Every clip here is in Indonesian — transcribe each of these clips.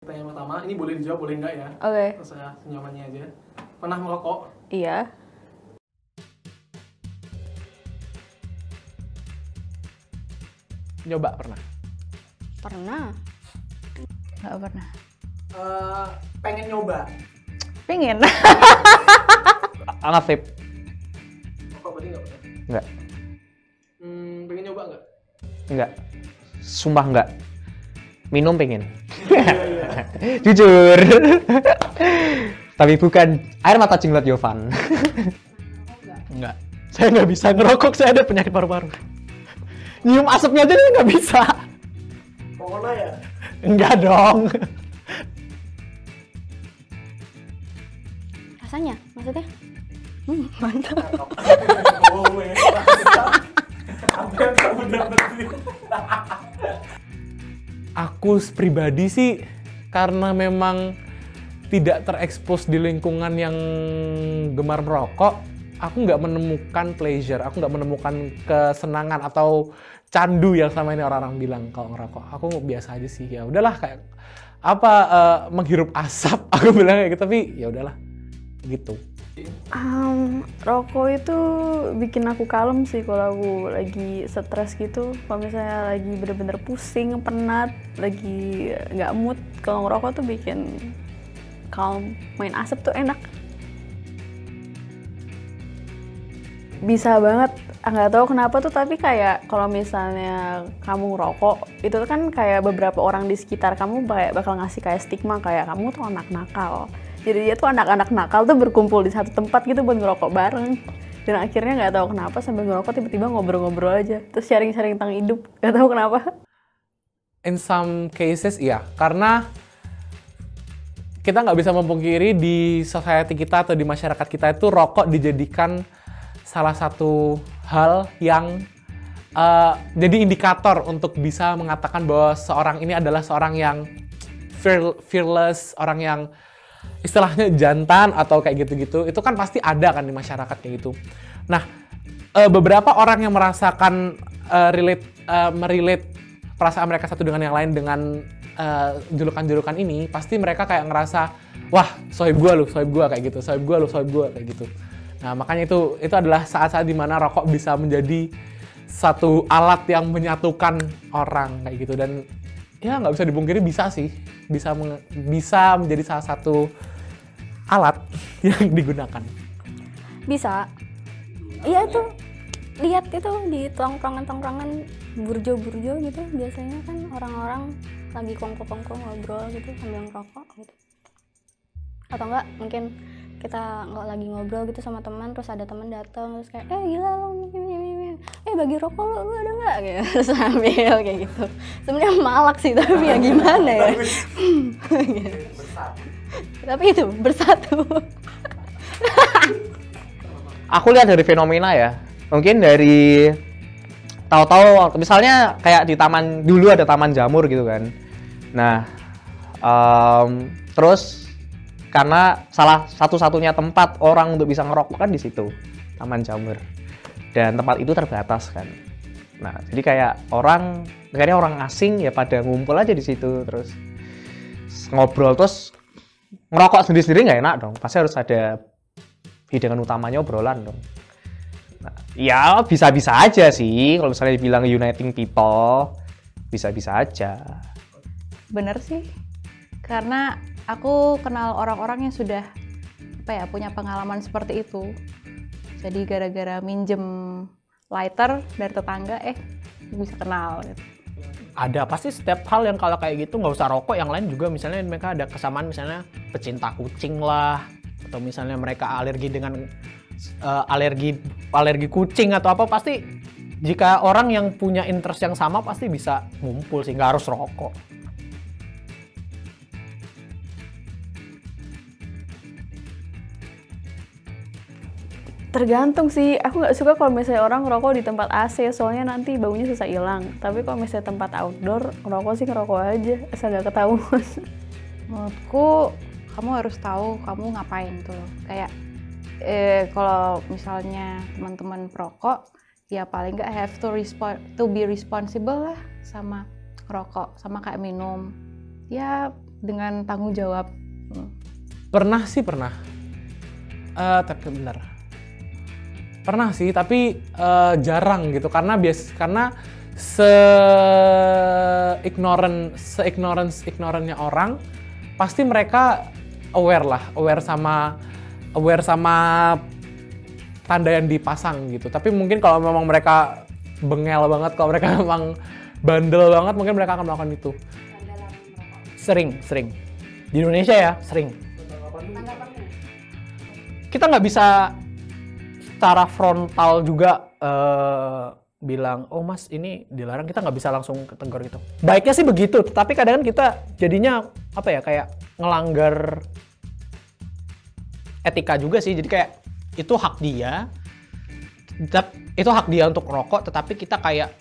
Pertanyaan pertama, ini boleh dijawab, boleh enggak ya? Oke. Terserah senyamannya aja. Pernah merokok? Iya. Nyoba pernah? Pernah. Nggak pernah. Pengen nyoba? Pengen. Nge-vape? Rokok berarti nggak pernah? Enggak. Pengen nyoba nggak? Enggak. Sumpah enggak. Minum pengen. Iya. Jujur. Tapi bukan air mata Jenglot Yovan. Enggak. Saya nggak bisa ngerokok, saya ada penyakit paru-paru. Nyium asapnya aja nggak bisa. Corona ya? Enggak dong. Rasanya, maksudnya? Mantap. Apa yang kamu dapetin? Aku pribadi sih karena memang tidak terekspos di lingkungan yang gemar merokok, aku nggak menemukan pleasure, aku nggak menemukan kesenangan atau candu yang sama ini orang-orang bilang kalau ngerokok. Aku biasa aja sih, ya udahlah kayak apa menghirup asap, aku bilang kayak gitu, tapi ya udahlah gitu. Rokok itu bikin aku kalem sih kalau aku lagi stres gitu. Kalau misalnya lagi bener-bener pusing, penat, lagi nggak mood, kalau ngerokok tuh bikin calm. Main asap tuh enak. Bisa banget, nggak tahu kenapa tuh, tapi kayak kalau misalnya kamu ngerokok, itu kan kayak beberapa orang di sekitar kamu bakal ngasih kayak stigma kayak kamu tuh anak nakal. Jadi dia tuh anak-anak nakal tuh berkumpul di satu tempat gitu buat ngerokok bareng. Dan akhirnya nggak tahu kenapa sambil ngerokok tiba-tiba ngobrol-ngobrol aja. Terus sharing-sharing tentang hidup. Nggak tahu kenapa. In some cases iya, karena kita nggak bisa memungkiri di society kita atau di masyarakat kita itu rokok dijadikan salah satu hal yang jadi indikator untuk bisa mengatakan bahwa seorang ini adalah seorang yang fearless, orang yang istilahnya jantan atau kayak gitu-gitu. Itu kan pasti ada kan di masyarakat kayak gitu. Nah, beberapa orang yang merasakan merelate perasaan mereka satu dengan yang lain dengan julukan-julukan ini, pasti mereka kayak ngerasa, wah, sohib gua lu, sohib gua kayak gitu, sohib gua lu, sohib gua kayak gitu. Nah, makanya itu adalah saat-saat dimana rokok bisa menjadi satu alat yang menyatukan orang kayak gitu. Dan ya nggak bisa dipungkiri bisa sih, bisa menjadi salah satu alat yang digunakan. Bisa. Iya tuh. Lihat itu di tongkrongan-tongkrongan burjo-burjo gitu. Biasanya kan orang-orang lagi kongko-kongko ngobrol gitu sambil ngerokok gitu. Atau enggak mungkin kita lagi ngobrol gitu sama teman, terus ada teman datang terus kayak gila lo bagi rokok lo ada nggak gitu, terus ambil kayak gitu. Sebenarnya malak sih, tapi ya gimana ya. Tapi itu bersatu. Aku lihat dari fenomena ya, mungkin dari tahu-tahu misalnya kayak di taman, dulu ada taman jamur gitu kan. Nah, terus karena salah satu-satunya tempat orang untuk bisa ngerokok kan di situ, taman jamur. Dan tempat itu terbatas kan. Nah, jadi kayak akhirnya orang asing ya pada ngumpul aja di situ, terus ngobrol, terus ngerokok sendiri-sendiri nggak enak dong. Pasti harus ada hidangan utamanya, obrolan dong. Nah, ya bisa-bisa aja sih kalau misalnya dibilang uniting people, bisa-bisa aja. Bener sih, karena aku kenal orang-orang yang sudah punya pengalaman seperti itu. Jadi gara-gara minjem lighter dari tetangga, bisa kenal gitu. Ada pasti setiap hal yang kalau kayak gitu nggak usah rokok, yang lain juga misalnya mereka ada kesamaan, misalnya pecinta kucing lah, atau misalnya mereka alergi dengan alergi kucing atau apa, pasti jika orang yang punya interest yang sama pasti bisa ngumpul sih, nggak harus rokok. Tergantung sih, aku nggak suka kalau misalnya orang ngerokok di tempat AC, soalnya nanti baunya susah hilang. Tapi kalau misalnya tempat outdoor, ngerokok sih ngerokok aja, asal nggak ketahuan. Menurutku, kamu harus tahu kamu ngapain tuh. Kayak kalau misalnya teman-teman perokok, ya paling nggak have to be responsible lah sama ngerokok, sama kayak minum. Ya dengan tanggung jawab. Pernah sih, pernah. Tapi benar. Pernah sih, tapi jarang gitu karena ignorance-nya orang, pasti mereka aware sama tanda yang dipasang gitu. Tapi mungkin kalau memang mereka bengel banget, kalau mereka memang bandel banget, mungkin mereka akan melakukan itu. Sering. Di Indonesia ya, sering. Kita nggak bisa secara frontal juga bilang, oh mas ini dilarang, kita nggak bisa langsung tegur gitu. Baiknya sih begitu, tapi kadang kita jadinya apa ya, kayak ngelanggar etika juga sih. Jadi kayak itu hak dia, untuk rokok, tetapi kita kayak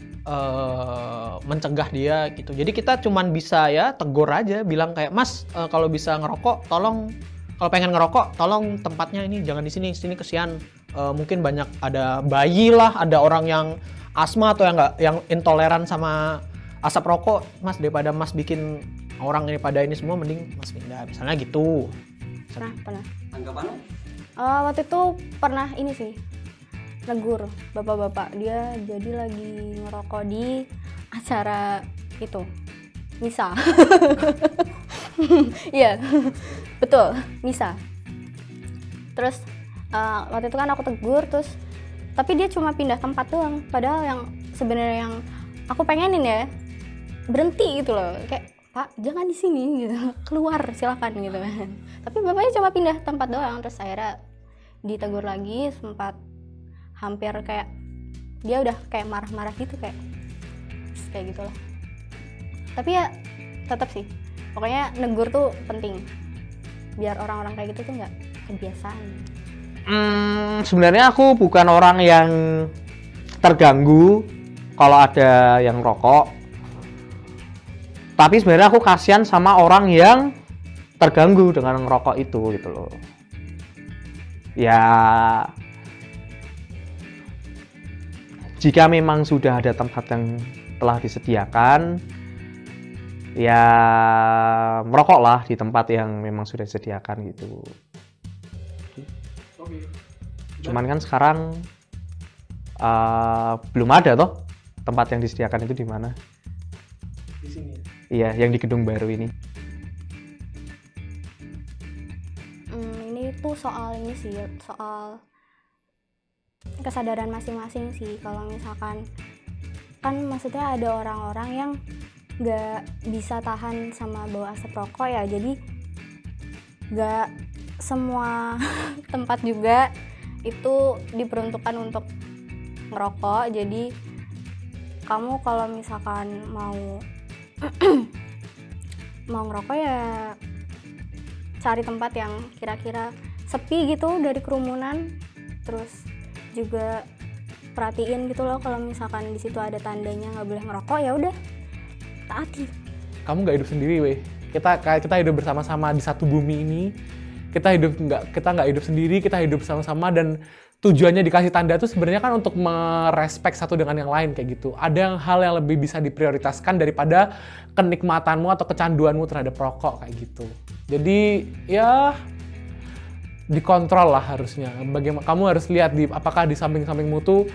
mencegah dia gitu. Jadi kita cuman bisa ya tegur aja, bilang kayak mas kalau bisa ngerokok tolong, kalau pengen ngerokok tolong tempatnya ini jangan di sini kesian. Mungkin banyak ada bayi lah, ada orang yang asma atau yang intoleran sama asap rokok, mas daripada mas bikin orang ini pada ini semua, mending mas pindah, misalnya gitu. Pernah. Tanggapannya? Waktu itu pernah ini sih, negur bapak-bapak, dia jadi lagi ngerokok di acara itu, misa. Iya, betul, misa. Terus waktu itu kan aku tegur, terus tapi dia cuma pindah tempat doang, padahal yang sebenarnya yang aku pengenin ya berhenti gitu loh, kayak Pak jangan di sini gitu, keluar silakan gitu kan. Tapi bapaknya cuma pindah tempat doang. Terus akhirnya ditegur lagi, sempat hampir kayak dia udah kayak marah-marah gitu, kayak gitu lah. Tapi ya tetap sih, pokoknya negur tuh penting biar orang-orang kayak gitu tuh nggak kebiasaan. Sebenarnya aku bukan orang yang terganggu kalau ada yang rokok, tapi sebenarnya aku kasihan sama orang yang terganggu dengan ngerokok itu gitu loh. Ya jika memang sudah ada tempat yang telah disediakan, ya merokoklah di tempat yang memang sudah disediakan gitu. Oke. Cuman kan sekarang belum ada toh tempat yang disediakan itu di mana? Di sini. Iya, yang di gedung baru ini. Ini tuh soal ini sih, soal kesadaran masing-masing sih. Kalau misalkan kan maksudnya ada orang-orang yang nggak bisa tahan sama bau asap rokok ya, jadi nggak semua tempat juga itu diperuntukkan untuk ngerokok. Jadi kamu kalau misalkan mau ngerokok ya cari tempat yang kira-kira sepi gitu dari kerumunan. Terus juga perhatiin gitu loh, kalau misalkan di situ ada tandanya nggak boleh ngerokok, ya udah taati. Kamu nggak hidup sendiri, weh. Kita hidup bersama-sama di satu bumi ini. Kita nggak hidup sendiri, kita hidup bersama-sama, dan tujuannya dikasih tanda itu sebenarnya kan untuk merespek satu dengan yang lain kayak gitu. Ada hal yang lebih bisa diprioritaskan daripada kenikmatanmu atau kecanduanmu terhadap rokok kayak gitu. Jadi ya dikontrol lah harusnya. Bagaimana kamu harus lihat apakah di samping-sampingmu tuh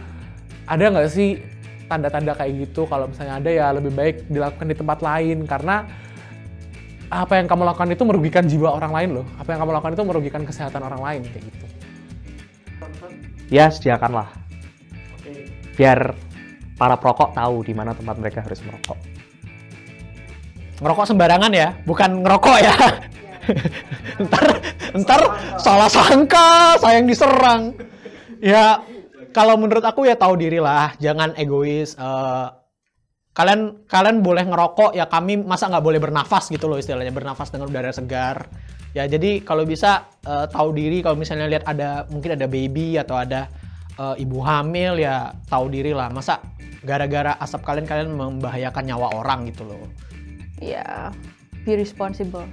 ada nggak sih tanda-tanda kayak gitu. Kalau misalnya ada, ya lebih baik dilakukan di tempat lain, karena apa yang kamu lakukan itu merugikan jiwa orang lain loh. Apa yang kamu lakukan itu merugikan kesehatan orang lain kayak gitu. Ya, sediakanlah. Oke. Biar para perokok tahu di mana tempat mereka harus merokok. Ngerokok sembarangan ya, bukan ngerokok ya. Ntar salah sangka, saya yang diserang. Ya, kalau menurut aku ya tahu diri lah, jangan egois. Kalian boleh ngerokok, ya kami masa nggak boleh bernafas gitu loh, istilahnya bernafas dengan udara segar. Ya jadi kalau bisa tahu diri. Kalau misalnya lihat mungkin ada baby atau ada ibu hamil, ya tahu diri lah. Masa gara-gara asap kalian membahayakan nyawa orang gitu loh. Ya, be responsible.